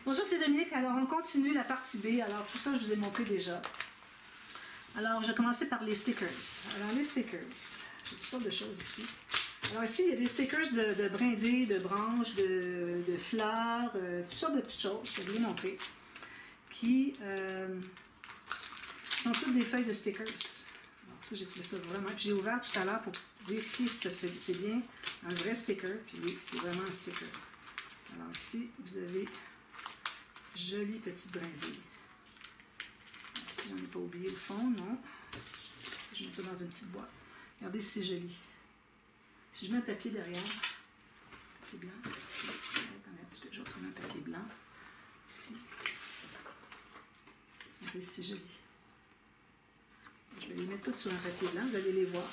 Bonjour, c'est Dominique. Alors, on continue la partie B. Alors, tout ça, je vous ai montré déjà. Alors, je vais commencer par les stickers. Alors, les stickers, j'ai toutes sortes de choses ici. Alors, ici, il y a des stickers de brindilles, de branches, de fleurs, toutes sortes de petites choses, je vais vous les montrer, qui sont toutes des feuilles de stickers. Alors, ça, j'ai trouvé ça vraiment. Puis, j'ai ouvert tout à l'heure pour vérifier si c'est bien un vrai sticker. Puis, oui, c'est vraiment un sticker. Alors, ici, vous avez jolie petite brindille. Si j'en ai pas oublié le fond, non. Je mets ça dans une petite boîte. Regardez si c'est joli. Si je mets un papier derrière, papier blanc, attendez un petit peu, je vais retrouver un papier blanc. Ici. Regardez si c'est joli. Je vais les mettre toutes sur un papier blanc, vous allez les voir.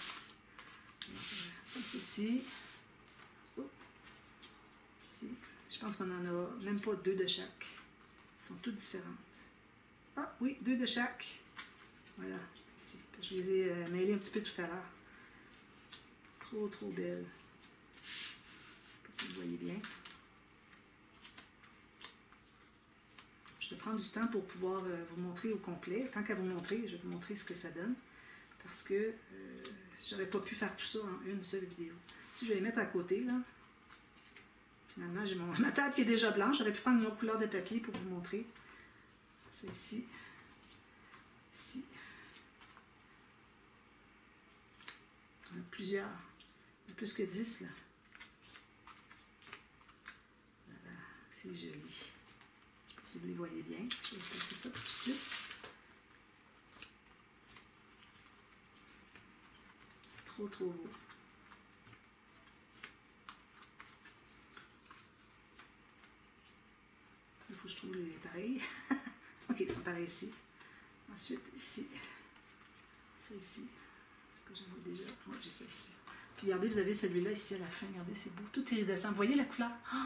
Comme ceci. Oh. Ici. Je pense qu'on en a même pas deux de chaque. Elles sont toutes différentes. Ah oui, deux de chaque. Voilà, ici. Je les ai mêlées un petit peu tout à l'heure. Trop, trop belles. Je ne sais pas si vous voyez bien. Je vais prendre du temps pour pouvoir vous montrer au complet. Tant qu'à vous montrer, je vais vous montrer ce que ça donne. Parce que j'aurais pas pu faire tout ça en une seule vidéo. Si je vais les mettre à côté, là. Finalement, j'ai ma table qui est déjà blanche. J'aurais pu prendre une autre couleur de papier pour vous montrer. C'est ici. Ici. Il y en a plusieurs. Il y en a plus que 10, là. Voilà. C'est joli. Je ne sais pas si vous les voyez bien. Je vais passer ça tout de suite. Trop, trop beau. Il faut que je trouve les pareils. Ok, ils sont pareils ici. Ensuite, ici. Ça ici. Est-ce que j'en vois déjà? Oui, j'ai ça ici. Puis regardez, vous avez celui-là ici à la fin. Regardez, c'est beau. Tout est iridescent. Vous voyez la couleur? Oh,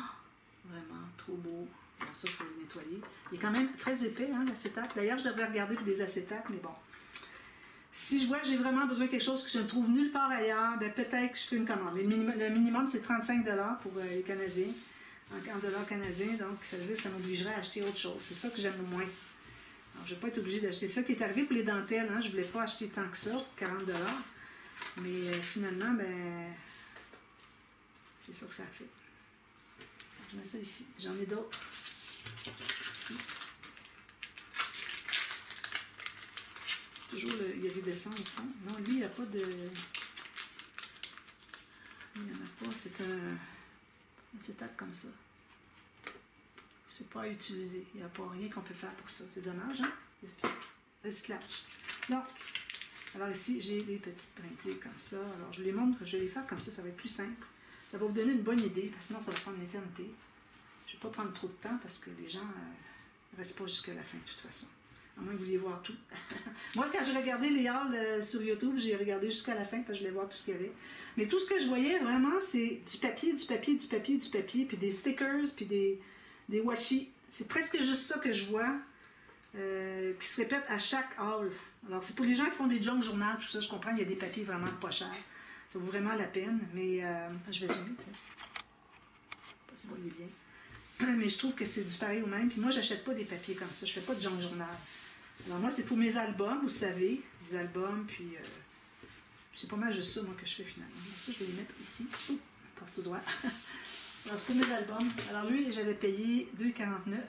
vraiment, trop beau. Bon, ça, il faut le nettoyer. Il est quand même très épais, hein, l'acétate. D'ailleurs, je devrais regarder pour des acétates, mais bon. Si je vois que j'ai vraiment besoin de quelque chose que je ne trouve nulle part ailleurs, ben peut-être que je fais une commande. Le minimum, c'est 35 $ pour les Canadiens. En dollars canadiens, donc ça veut dire que ça m'obligerait à acheter autre chose. C'est ça que j'aime le moins. Alors, je ne vais pas être obligée d'acheter ça qui est arrivé pour les dentelles. Hein. Je ne voulais pas acheter tant que ça, pour 40 $. Mais finalement, ben, c'est ça que ça a fait. Je mets ça ici. J'en ai d'autres. Ici. Toujours le iridescent au fond. Non, lui, il n'y a pas de... Il n'y en a pas. C'est un acétate comme ça. C'est pas à utiliser. Il n'y a pas rien qu'on peut faire pour ça. C'est dommage, hein? Recyclage. Donc, alors ici, j'ai des petites brindilles comme ça. Alors, je les montre, je vais les faire comme ça va être plus simple. Ça va vous donner une bonne idée, parce que sinon, ça va prendre une éternité. Je ne vais pas prendre trop de temps, parce que les gens ne restent pas jusqu'à la fin, de toute façon. À moins que vous vouliez voir tout. Moi, quand j'ai regardé les hauls sur YouTube, j'ai regardé jusqu'à la fin, parce que je voulais voir tout ce qu'il y avait. Mais tout ce que je voyais, vraiment, c'est du papier, du papier, du papier, du papier, puis des stickers, puis des washi. C'est presque juste ça que je vois, qui se répète à chaque haul. Alors, c'est pour les gens qui font des junk journal, tout ça, je comprends, il y a des papiers vraiment pas chers. Ça vaut vraiment la peine, mais je vais zoomer, tu sais. Je sais pas si vous voyez bien. Mais je trouve que c'est du pareil au même. Puis moi, j'achète pas des papiers comme ça. Je fais pas de junk journal. Alors moi, c'est pour mes albums, vous savez. Les albums, puis c'est pas mal juste ça, moi, que je fais finalement. Donc ça, je vais les mettre ici. Oh, passe tout droit. Alors, c'est pour mes albums. Alors lui, j'avais payé 2,49 $.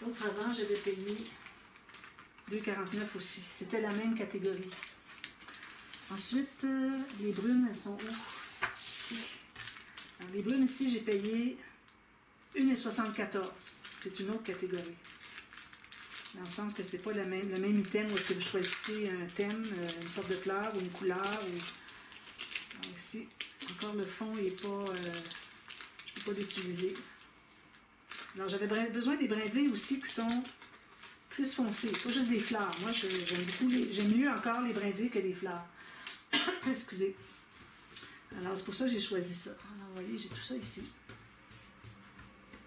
L'autre avant, j'avais payé 2,49 $ aussi. C'était la même catégorie. Ensuite, les brunes, elles sont où? Ici. Alors, les brunes, ici, j'ai payé 1,74 $. C'est une autre catégorie. Dans le sens que c'est pas le même item où est-ce que vous choisissez un thème, une sorte de fleur ou une couleur. Ou... Alors, ici, encore le fond n'est pas... je ne peux pas l'utiliser. Alors, j'avais besoin des brindilles aussi qui sont plus foncées, pas juste des fleurs. Moi, j'aime mieux encore les brindilles que les fleurs. Excusez. Alors, c'est pour ça que j'ai choisi ça. Alors, vous voyez, j'ai tout ça ici.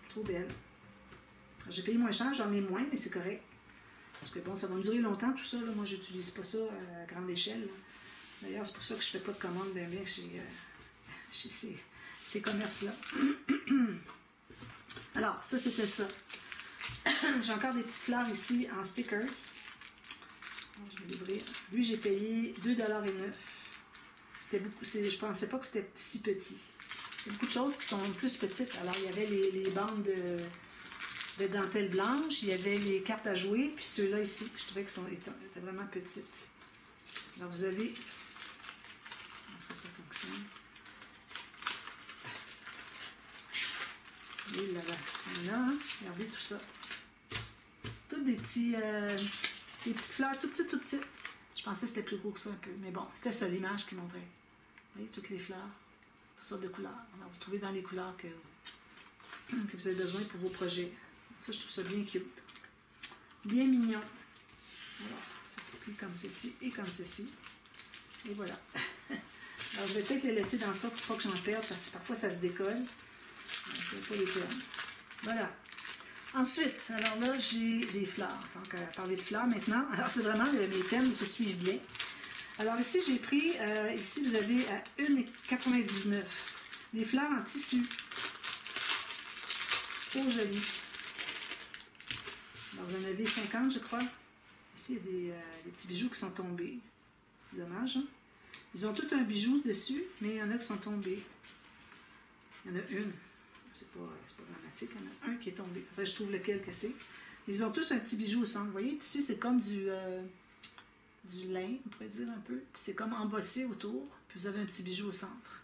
Trop belle. J'ai payé moins cher, j'en ai moins, mais c'est correct. Parce que bon, ça va me durer longtemps, tout ça. Là. Moi, je n'utilise pas ça à grande échelle. D'ailleurs, c'est pour ça que je ne fais pas de commandes bien chez ces commerces-là. Alors, ça, c'était ça. J'ai encore des petites fleurs ici en stickers. Je vais l'ouvrir. Lui, j'ai payé 2,09 $. C'était beaucoup. Je pensais pas que c'était si petit. Il y a beaucoup de choses qui sont plus petites. Alors, il y avait les bandes de dentelle blanche, il y avait les cartes à jouer, puis ceux-là ici, je trouvais qu'ils étaient vraiment petites. Alors, vous avez... Ça fonctionne. Et là, hein? Regardez tout ça. Toutes des petites fleurs, tout petites. Je pensais que c'était plus gros que ça un peu. Mais bon, c'était ça l'image qui montrait. Vous voyez, toutes les fleurs, toutes sortes de couleurs. Alors, vous trouvez dans les couleurs que vous avez besoin pour vos projets. Ça, je trouve ça bien cute. Bien mignon. Alors, ça se plie comme ceci et comme ceci. Et voilà. Alors, je vais peut-être les laisser dans ça pour pas que j'en perde, parce que parfois, ça se décolle. Je ne vais pas les perdre. Voilà. Ensuite, alors là, j'ai des fleurs. Donc, parler de fleurs maintenant. Alors, c'est vraiment, les thèmes se suivent bien. Alors, ici, j'ai pris, ici, vous avez à 1,99 $. Des fleurs en tissu. Trop jolies. Alors, vous en avez 50, je crois. Ici, il y a des petits bijoux qui sont tombés. Dommage, hein? Ils ont tout un bijou dessus, mais il y en a qui sont tombés. Il y en a une. C'est pas dramatique. Il y en a un qui est tombé. Enfin, je trouve lequel que c'est. Ils ont tous un petit bijou au centre. Vous voyez, le tissu, c'est comme du lin, on pourrait dire un peu. Puis c'est comme embossé autour. Puis vous avez un petit bijou au centre.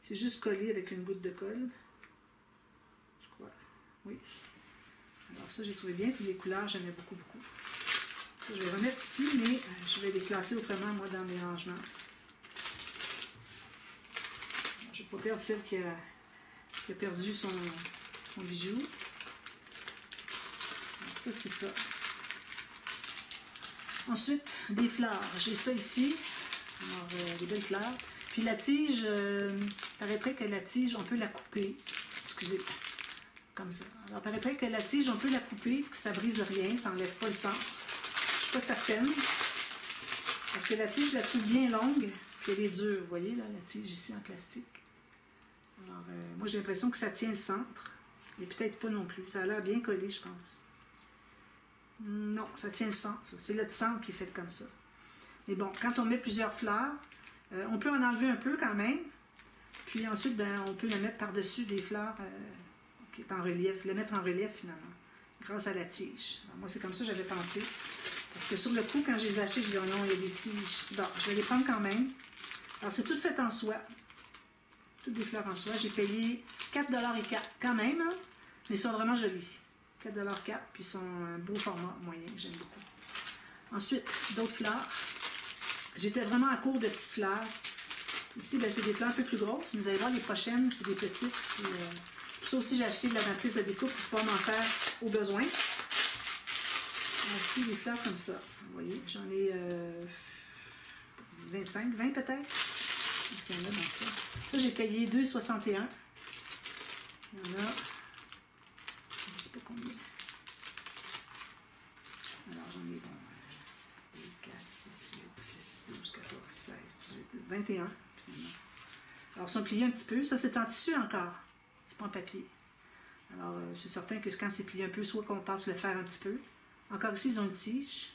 C'est juste collé avec une goutte de colle. Je crois. Oui. Alors ça, j'ai trouvé bien. Puis les couleurs, j'aimais beaucoup, beaucoup. Ça, je vais remettre ici, mais je vais les classer autrement, moi, dans mes rangements. Je ne vais pas perdre celle qui a perdu son bijou. Alors ça, c'est ça. Ensuite, des fleurs. J'ai ça ici. Alors, des belles fleurs. Puis la tige, paraîtrait que la tige, on peut la couper. Excusez. Comme ça. Alors, paraîtrait que la tige, on peut la couper, que ça ne brise rien, ça n'enlève pas le centre. Je ne suis pas certaine. Parce que la tige, je la trouve bien longue, puis elle est dure. Vous voyez, là, la tige ici en plastique. Alors, moi, j'ai l'impression que ça tient le centre. Et peut-être pas non plus. Ça a l'air bien collé, je pense. Non, ça tient le centre, ça. C'est le centre qui est fait comme ça. Mais bon, quand on met plusieurs fleurs, on peut en enlever un peu quand même. Puis ensuite, ben, on peut le mettre par-dessus des fleurs qui est en relief, le mettre en relief finalement, grâce à la tige. Alors, moi, c'est comme ça que j'avais pensé. Parce que sur le coup, quand je les ai achetés, je disais, oh non, il y a des tiges. Bon, je vais les prendre quand même. Alors, c'est tout fait en soie. Toutes des fleurs en soie. J'ai payé 4,04 $ quand même, hein? Mais ils sont vraiment jolis. 4,04 $, puis ils sont un beau format moyen, j'aime beaucoup. Ensuite, d'autres fleurs. J'étais vraiment à court de petites fleurs. Ici, ben, c'est des fleurs un peu plus grosses. Vous allez voir, les prochaines, c'est des petites. Puis, c'est pour ça aussi que j'ai acheté de la matrice de découpe pour pouvoir m'en faire au besoin. Ici, des fleurs comme ça. Vous voyez, j'en ai 25, 20 peut-être. Qu'est-ce qu'il y en a dans ça? Ça, j'ai payé 2,61 $. Il y en a... Je ne sais pas combien. Alors, j'en ai, bon, 2, 4, 6, 8, 10, 12, 14, 16, 18, 21, finalement. Alors, ils sont pliés un petit peu. Ça, c'est en tissu encore. C'est pas en papier. Alors, c'est certain que quand c'est plié un peu, soit qu'on passe le fer un petit peu. Encore ici, ils ont une tige.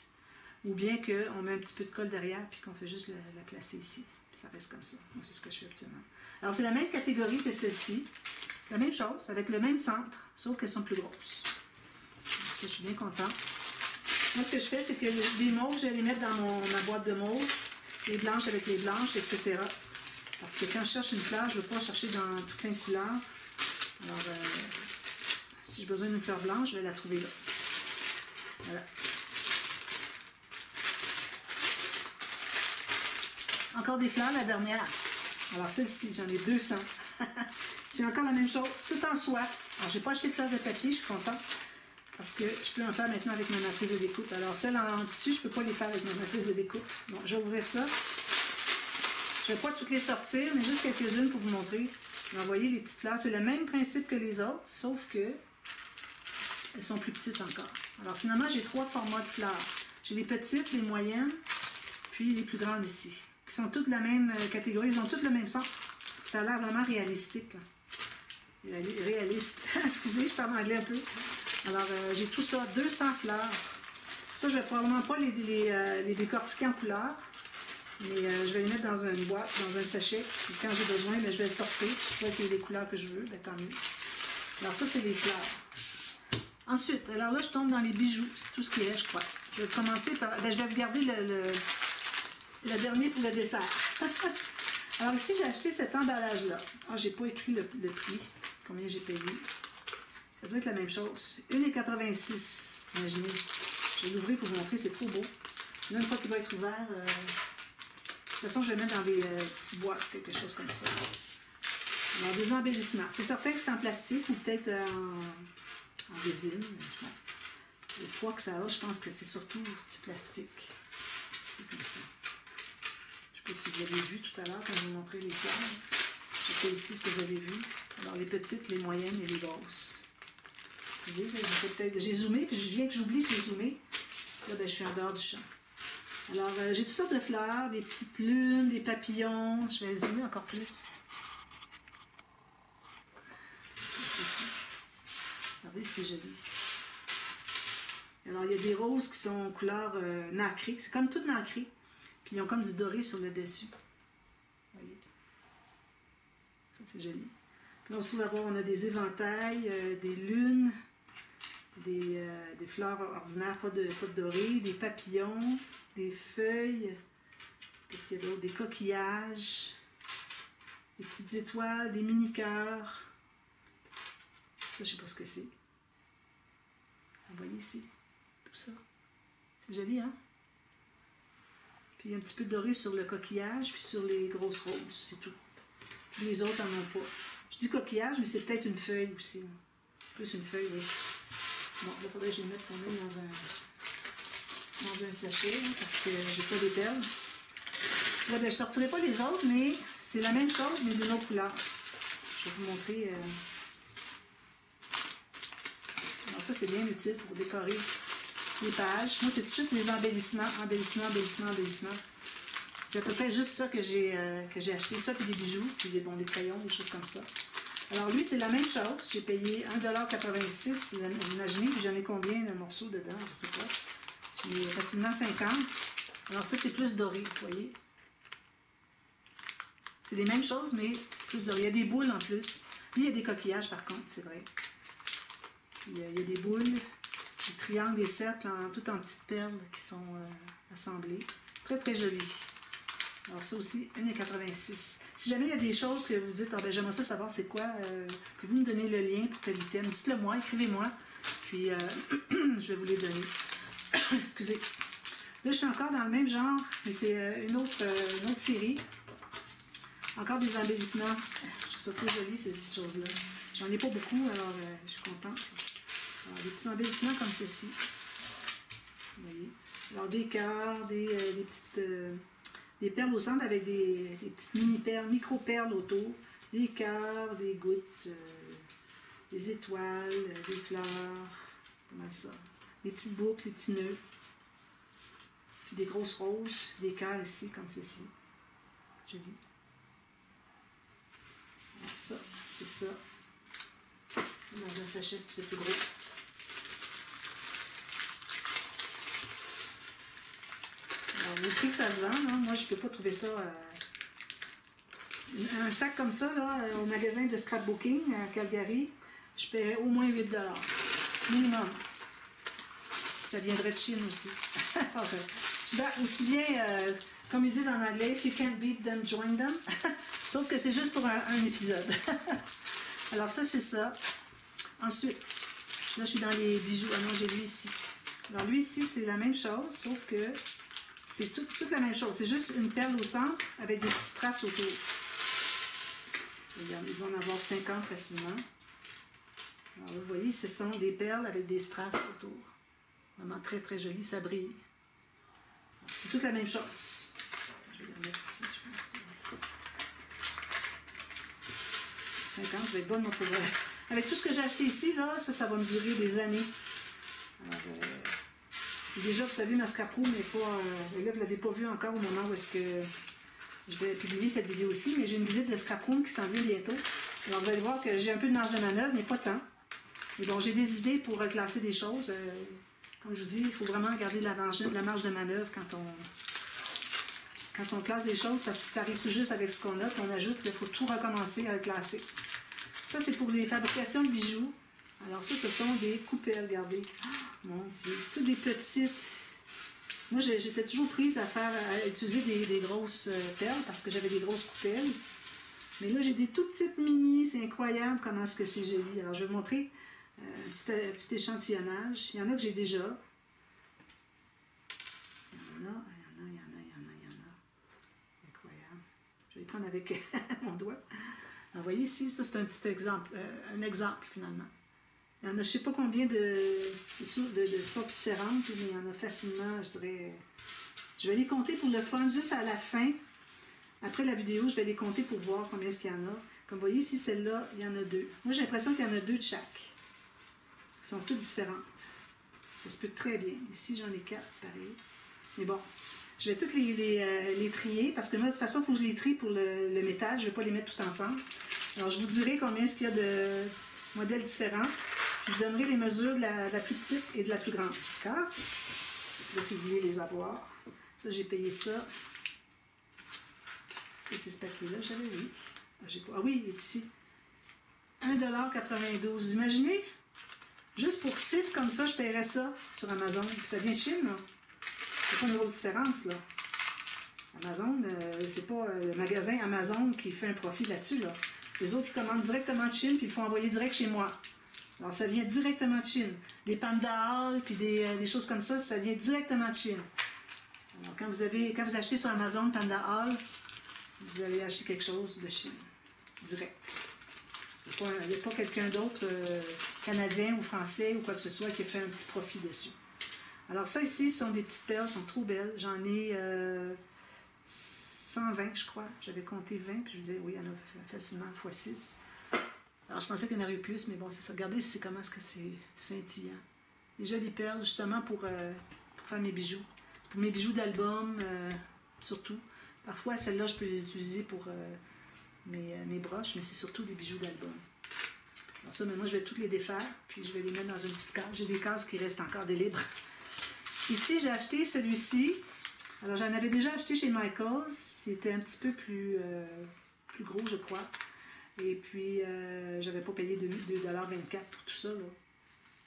Ou bien qu'on met un petit peu de colle derrière puis qu'on fait juste la placer ici. Puis ça reste comme ça. Moi, c'est ce que je fais actuellement. Alors, c'est la même catégorie que celle-ci. La même chose, avec le même centre, sauf qu'elles sont plus grosses. Ça, je suis bien contente. Moi, ce que je fais, c'est que les mauves, je vais les mettre dans ma boîte de mauve. Les blanches avec les blanches, etc. Parce que quand je cherche une fleur, je ne veux pas chercher dans tout plein de couleurs. Alors, si j'ai besoin d'une fleur blanche, je vais la trouver là. Voilà. Encore des fleurs, la dernière. Alors, celle-ci, j'en ai 200. C'est encore la même chose, tout en soie. Alors, je n'ai pas acheté de fleurs de papier, je suis contente. Parce que je peux en faire maintenant avec ma matrice de découpe. Alors, celles en tissu, je ne peux pas les faire avec ma matrice de découpe. Bon, je vais ouvrir ça. Je ne vais pas toutes les sortir, mais juste quelques-unes pour vous montrer. Vous voyez, les petites fleurs, c'est le même principe que les autres, sauf que elles sont plus petites encore. Alors, finalement, j'ai 3 formats de fleurs. J'ai les petites, les moyennes, puis les plus grandes ici. Qui sont toutes la même catégorie, ils ont toutes le même sens. Ça a l'air vraiment réalistique. Là. Réaliste. Excusez, je parle anglais un peu. Alors, j'ai tout ça, 200 fleurs. Ça, je ne vais probablement pas les décortiquer en couleurs, mais je vais les mettre dans une boîte, dans un sachet. Et quand j'ai besoin, bien, je vais le sortir. Je vois qu'il y a les couleurs que je veux, bien, tant mieux. Alors, ça, c'est les fleurs. Ensuite, alors là, je tombe dans les bijoux. C'est tout ce qui est, je crois. Je vais commencer par... Bien, je vais regarder le dernier pour le dessert. Alors ici, j'ai acheté cet emballage-là. Ah, j'ai pas écrit le prix, combien j'ai payé. Ça doit être la même chose. 1,86. Imaginez. Je vais l'ouvrir pour vous montrer, c'est trop beau. Là, une fois qu'il va être ouvert, de toute façon, je vais le mettre dans des petites boîtes, quelque chose comme ça. Alors, des embellissements. C'est certain que c'est en plastique ou peut-être en résine. Le poids que ça a, je pense que c'est surtout du plastique. C'est comme ça. Je ne sais pas si vous avez vu tout à l'heure quand je vous montrais les fleurs. C'était ici ce que vous avez vu. Alors, les petites, les moyennes et les grosses. J'ai zoomé, puis je viens que j'oublie que j'ai zoomé. Là, ben, je suis en dehors du champ. Alors, j'ai toutes sortes de fleurs, des petites lunes, des papillons. Je vais zoomer encore plus. C'est ça. Regardez, c'est joli. Alors, il y a des roses qui sont couleur nacrée. C'est comme tout nacré. Puis, ils ont comme du doré sur le dessus. Vous voyez? Ça, c'est joli. Puis là, on se trouve à voir, on a des éventails, des lunes, des fleurs ordinaires, pas de doré, des papillons, des feuilles, qu'est-ce qu'il y a d'autre? Des coquillages, des petites étoiles, des mini-cœurs. Ça, je ne sais pas ce que c'est. Vous voyez ici, tout ça. C'est joli, hein? Puis il y a un petit peu de doré sur le coquillage, puis sur les grosses roses, c'est tout. Puis les autres n'en ont pas. Je dis coquillage, mais c'est peut-être une feuille aussi. Plus une feuille, oui. Bon, là, il faudrait que je les mette quand même dans un sachet, hein, parce que j'ai pas des perles. Là, ben, je ne sortirai pas les autres, mais c'est la même chose, mais d'une autre couleur. Je vais vous montrer. Alors ça, c'est bien utile pour décorer les pages. Moi, c'est juste les embellissements, embellissements. C'est à peu près juste ça que j'ai acheté. Ça, puis des bijoux, puis des crayons, des choses comme ça. Alors lui, c'est la même chose. J'ai payé 1,86 $, vous imaginez, puis j'en ai combien de morceaux dedans, je ne sais pas. J'ai facilement 50. Alors ça, c'est plus doré, vous voyez. C'est les mêmes choses, mais plus doré. Il y a des boules en plus. Lui, il y a des coquillages, par contre, c'est vrai. Il y a des boules, des triangles, des cercles, tout en petites perles qui sont assemblées. Très, très joli. Alors ça aussi, 1,86 $. Si jamais il y a des choses que vous dites, ah ben j'aimerais ça savoir c'est quoi, pouvez-vous me donner le lien pour tel item? Dites-le moi, écrivez-moi, puis je vais vous les donner. Excusez. Là, je suis encore dans le même genre, mais c'est une autre série. Encore des embellissements. Je trouve ça trop joli, ces petites choses-là. J'en ai pas beaucoup, alors je suis contente. Alors, des petits embellissements comme ceci. Vous voyez? Alors, des cœurs, des petites... des perles au centre avec des petites mini-perles, micro-perles autour, des cœurs, des gouttes, des étoiles, des fleurs, comment ça, des petites boucles, des petits nœuds, puis des grosses roses, des cœurs ici, comme ceci. Joli. Alors ça, c'est ça. Dans un sachet un petit peu plus gros. Alors, le prix que ça se vend, là, moi je ne peux pas trouver ça. Un sac comme ça, là, au magasin de scrapbooking à Calgary, je paierais au moins 8 $. Minimum. Ça viendrait de Chine aussi. Je vais aussi bien, comme ils disent en anglais, if you can't beat them, join them. Sauf que c'est juste pour un épisode. Alors ça, c'est ça. Ensuite, là je suis dans les bijoux. Ah non, j'ai lui ici. Alors lui ici, c'est la même chose, sauf que c'est toute la même chose. C'est juste une perle au centre avec des petites strass autour. Regardez, il va en avoir 50 facilement. Alors vous voyez, ce sont des perles avec des strass autour. Vraiment très très joli, ça brille. C'est toute la même chose. Je vais la mettre ici, je pense. 50, je vais être bonne pour avec tout ce que j'ai acheté ici, là, ça va me durer des années. Alors, déjà, vous savez, ma scrap-room n'est pas... là, vous ne l'avez pas vu encore au moment où est-ce que je vais publier cette vidéo aussi, mais j'ai une visite de scrap-room qui s'en vient bientôt. Alors, vous allez voir que j'ai un peu de marge de manœuvre, mais pas tant. Et bon, j'ai des idées pour classer des choses. Comme je vous dis, il faut vraiment garder la marge de manœuvre quand on classe des choses, parce que ça arrive tout juste avec ce qu'on a, puis on ajoute, il faut tout recommencer à classer. Ça, c'est pour les fabrications de bijoux. Alors ça, ce sont des coupelles, regardez. Oh, mon Dieu, toutes des petites. Moi, j'étais toujours prise à utiliser des grosses perles, parce que j'avais des grosses coupelles. Mais là, j'ai des tout petites mini, c'est incroyable comment est-ce que c'est joli. Alors, je vais vous montrer un petit échantillonnage. Il y en a que j'ai déjà. Il y en a. Incroyable. Je vais les prendre avec mon doigt. Alors, vous voyez ici, ça, c'est un petit exemple, un exemple, finalement. Il y en a, je ne sais pas combien de sortes différentes, mais il y en a facilement, je dirais. Je vais les compter pour le fun, juste à la fin. Après la vidéo, je vais les compter pour voir combien est-ce qu'il y en a. Comme vous voyez ici, celle-là, il y en a 2. Moi, j'ai l'impression qu'il y en a 2 de chaque. Elles sont toutes différentes. Ça se peut très bien. Ici, j'en ai 4, pareil. Mais bon, je vais toutes les trier, parce que moi, de toute façon, il faut que je les trie pour le métal. Je ne vais pas les mettre tout ensemble. Alors, je vous dirai combien est-ce qu'il y a de modèles différents. Puis, je donnerai les mesures de la plus petite et de la plus grande. D'accord? Je vais essayer de les avoir. Ça, j'ai payé ça. Est-ce que c'est ce papier-là? J'avais, oui. Ah oui, il est ici. 1,92 $. Vous imaginez? Juste pour 6 comme ça, je paierais ça sur Amazon. Puis ça vient de Chine, là. C'est pas une grosse différence, là. Amazon, c'est pas le magasin Amazon qui fait un profit là-dessus, là. Les autres, ils commandent directement de Chine, puis ils font envoyer direct chez moi. Alors, ça vient directement de Chine. Des Panda Hall, puis des choses comme ça, ça vient directement de Chine. Alors, quand vous achetez sur Amazon Panda Hall, vous allez acheter quelque chose de Chine. Direct. Il n'y a pas quelqu'un d'autre, canadien ou français ou quoi que ce soit, qui a fait un petit profit dessus. Alors ça ici, ce sont des petites perles, sont trop belles. J'en ai 120, je crois. J'avais compté 20, puis je me disais, oui, il y en a facilement x6. Alors je pensais qu'il y en aurait eu plus, mais bon, c'est ça. Regardez comment est-ce que c'est scintillant. Des jolies perles, justement, pour faire mes bijoux. Pour mes bijoux d'album, surtout. Parfois, celles-là, je peux les utiliser pour mes broches, mais c'est surtout des bijoux d'album. Alors ça, mais moi, je vais toutes les défaire, puis je vais les mettre dans une petite case. J'ai des cases qui restent encore des libres. Ici, j'ai acheté celui-ci. Alors, j'en avais déjà acheté chez Michaels. C'était un petit peu plus gros, je crois. Et puis, j'avais pas payé 2,24 $ pour tout ça, là.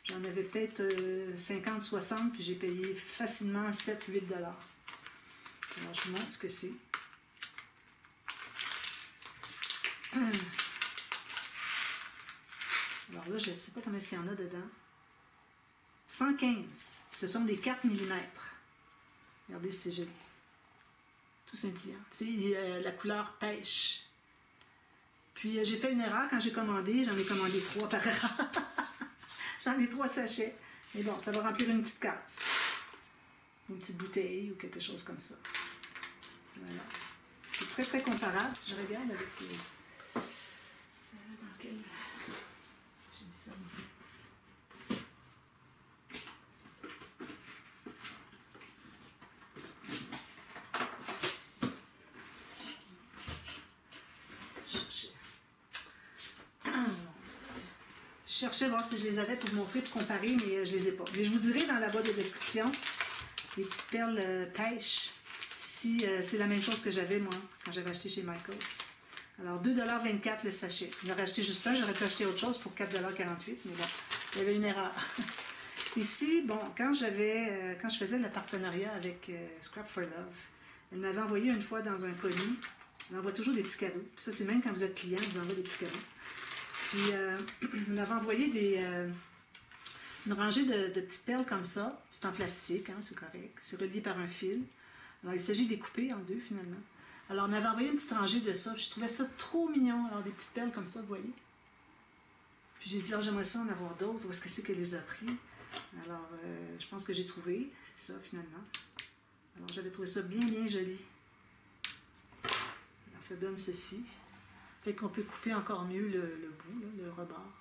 J'en avais peut-être 50, 60, puis j'ai payé facilement 7, 8 $. Alors, je vous montre ce que c'est. Alors là, je ne sais pas combien il y en a dedans. 115. Ce sont des 4 mm. Regardez, c'est joli. Tout scintillant. C'est la couleur pêche. Puis j'ai fait une erreur quand j'ai commandé. J'en ai commandé 3 par erreur. J'en ai 3 sachets. Mais bon, ça va remplir une petite case. Une petite bouteille ou quelque chose comme ça. Voilà. C'est très, très comparable. Si je regarde avec... dans quel... J'ai mis ça. Je cherchais voir si je les avais pour vous montrer, pour comparer, mais je les ai pas. Mais je vous dirai dans la boîte de description les petites perles pêche, si c'est la même chose que j'avais, moi, quand j'avais acheté chez Michaels. Alors, 2,24 $ le sachet. J'aurais acheté juste un, j'aurais pu acheter autre chose pour 4,48 $, mais bon, il y avait une erreur. Ici, bon, quand je faisais le partenariat avec Scrap for Love, elle m'avait envoyé une fois dans un colis, elle envoie toujours des petits cadeaux. Ça, c'est même quand vous êtes client, elle vous envoie des petits cadeaux. Puis, elle m'avait envoyé une rangée de petites perles comme ça. C'est en plastique, hein, c'est correct. C'est relié par un fil. Alors, il s'agit de les couper en deux, finalement. Alors, elle m'avait envoyé une petite rangée de ça. Je trouvais ça trop mignon. Alors, des petites perles comme ça, vous voyez. Puis, j'ai dit, j'aimerais ça en avoir d'autres. Où est-ce que c'est qu'elle les a pris? Alors, je pense que j'ai trouvé ça, finalement. Alors, j'avais trouvé ça bien, bien joli. Alors, ça donne ceci. Peut-être qu'on peut couper encore mieux le bout, là, le rebord.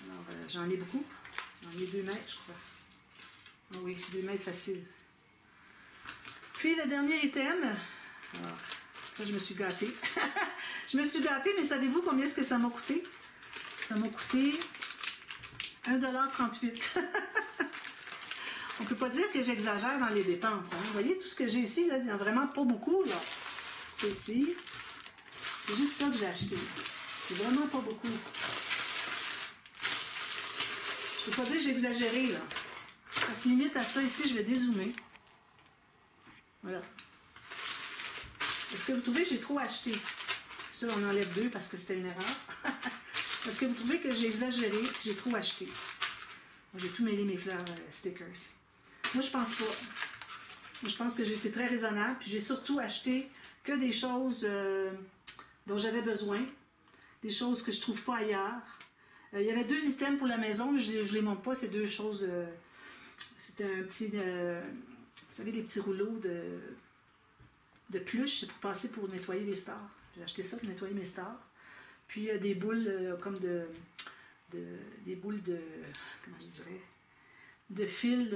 Alors, j'en ai beaucoup. J'en ai 2 mètres, je crois. Ah oui, 2 mètres facile. Puis, le dernier item. Alors, là, je me suis gâtée. Je me suis gâtée, mais savez-vous combien est-ce que ça m'a coûté? Ça m'a coûté 1,38 $. On ne peut pas dire que j'exagère dans les dépenses. Hein. Vous voyez, tout ce que j'ai ici, là, il n'y en a vraiment pas beaucoup. C'est ici. C'est juste ça que j'ai acheté. C'est vraiment pas beaucoup. Je ne peux pas dire que j'ai exagéré. Là. Ça se limite à ça ici. Je vais dézoomer. Voilà. Est-ce que vous trouvez que j'ai trop acheté? Ça, on enlève 2 parce que c'était une erreur. Est-ce que vous trouvez que j'ai exagéré, que j'ai trop acheté? Moi, j'ai tout mêlé mes fleurs stickers. Moi, je pense pas. Moi, je pense que j'ai été très raisonnable. Puis j'ai surtout acheté que des choses dont j'avais besoin. Des choses que je trouve pas ailleurs. Il y avait 2 items pour la maison. Je les montre pas, ces 2 choses. C'était un petit... vous savez, les petits rouleaux de pluche. C'est pour passer pour nettoyer les stars. J'ai acheté ça pour nettoyer mes stars. Puis des boules comme des boules de... Comment je dirais? De fil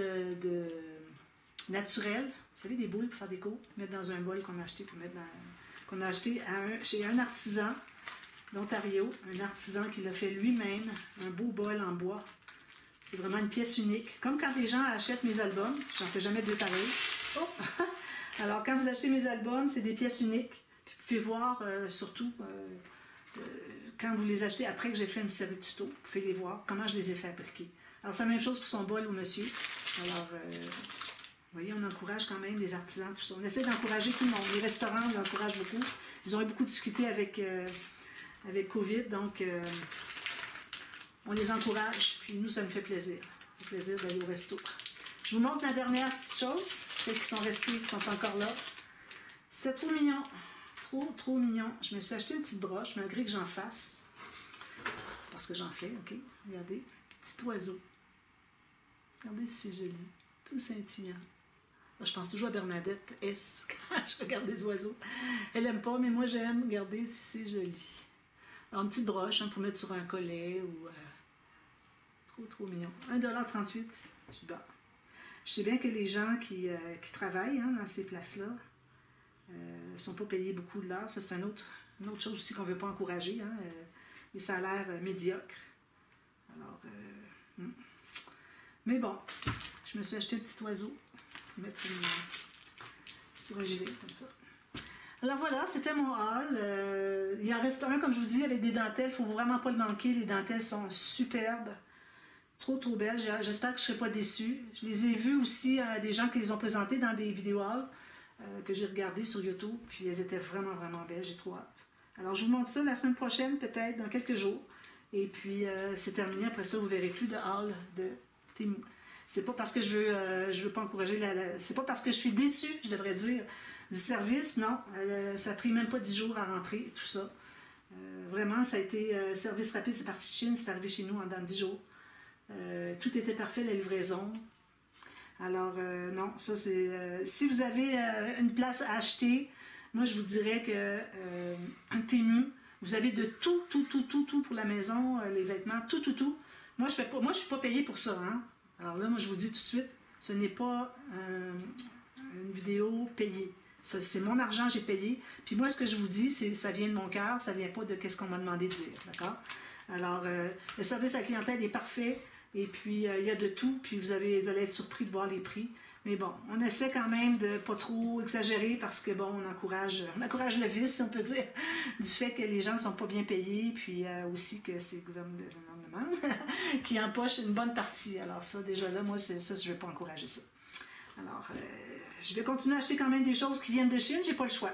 naturel. Vous savez, des boules pour faire des côtes. Mettre dans un bol qu'on a acheté qu'on a acheté chez un artisan d'Ontario. Un artisan qui l'a fait lui-même. Un beau bol en bois. C'est vraiment une pièce unique. Comme quand les gens achètent mes albums. J'en fais jamais 2 pareils. Oh! Alors, quand vous achetez mes albums, c'est des pièces uniques. Puis vous pouvez voir, surtout... quand vous les achetez après que j'ai fait une série de tutos, vous pouvez les voir, comment je les ai fabriqués. Alors, c'est la même chose pour son bol au monsieur. Alors, vous voyez, on encourage quand même les artisans, tout ça. On essaie d'encourager tout le monde. Les restaurants, on encourage beaucoup. Ils ont eu beaucoup de difficultés avec COVID, donc on les encourage. Puis nous, ça nous fait plaisir. Ça fait plaisir d'aller au resto. Je vous montre la dernière petite chose. Ceux qui sont restés, qui sont encore là. C'était trop mignon. Trop mignon. Je me suis acheté une petite broche, malgré que j'en fasse. Parce que j'en fais, ok? Regardez. Petit oiseau. Regardez si c'est joli. Tout scintillant. Là, je pense toujours à Bernadette S. quand je regarde des oiseaux. Elle aime pas, mais moi j'aime. Regardez si c'est joli. Alors, une petite broche hein, pour mettre sur un collet ou... trop mignon. 1,38 $. Super. Je sais bien que les gens qui travaillent hein, dans ces places-là ne sont pas payés beaucoup de l'heure. Ça, c'est une autre chose aussi qu'on ne veut pas encourager. Hein, les salaires médiocres. Alors, mais bon, je me suis acheté un petit oiseau pour mettre sur un gilet, comme ça. Alors voilà, c'était mon haul. Il en reste un, comme je vous dis, avec des dentelles. Il ne faut vraiment pas le manquer. Les dentelles sont superbes. Trop belles. J'espère que je ne serai pas déçue. Je les ai vues aussi à des gens qui les ont présentées dans des vidéos que j'ai regardées sur YouTube. Puis elles étaient vraiment belles. J'ai trop hâte. Alors je vous montre ça la semaine prochaine, peut-être, dans quelques jours. Et puis c'est terminé. Après ça, vous ne verrez plus de haul de Temu. C'est pas parce que je veux pas encourager c'est pas parce que je suis déçue, je devrais dire, du service. Non, ça a pris même pas 10 jours à rentrer, tout ça. Vraiment, ça a été service rapide. C'est parti de Chine. C'est arrivé chez nous dans 10 jours. Tout était parfait, la livraison. Alors, non, ça c'est... si vous avez une place à acheter, moi je vous dirais que Temu, vous avez de tout pour la maison, les vêtements, tout. Moi, je suis pas payée pour ça. Hein? Alors là, moi je vous dis tout de suite, ce n'est pas une vidéo payée. C'est mon argent, j'ai payé. Puis moi, ce que je vous dis, ça vient de mon cœur, ça vient pas de ce qu'on m'a demandé de dire. D'accord? Alors, le service à la clientèle est parfait. Et puis, il y a de tout, puis vous allez être surpris de voir les prix. Mais bon, on essaie quand même de pas trop exagérer parce que, bon, on encourage le vice, si on peut dire, du fait que les gens ne sont pas bien payés, puis aussi que c'est le gouvernement qui empoche une bonne partie. Alors ça, déjà là, moi, ça, je ne vais pas encourager ça. Alors, je vais continuer à acheter quand même des choses qui viennent de Chine, j'ai pas le choix.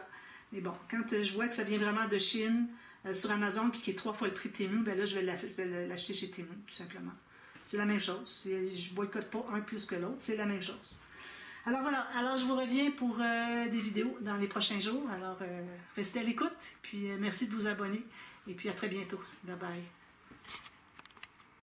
Mais bon, quand je vois que ça vient vraiment de Chine, sur Amazon, puis qui est 3 fois le prix de Temu, ben là, je vais l'acheter chez Temu, tout simplement. C'est la même chose. Je ne boycotte pas un plus que l'autre. C'est la même chose. Alors voilà. Alors je vous reviens pour des vidéos dans les prochains jours. Alors restez à l'écoute. Puis merci de vous abonner. Et puis à très bientôt. Bye bye.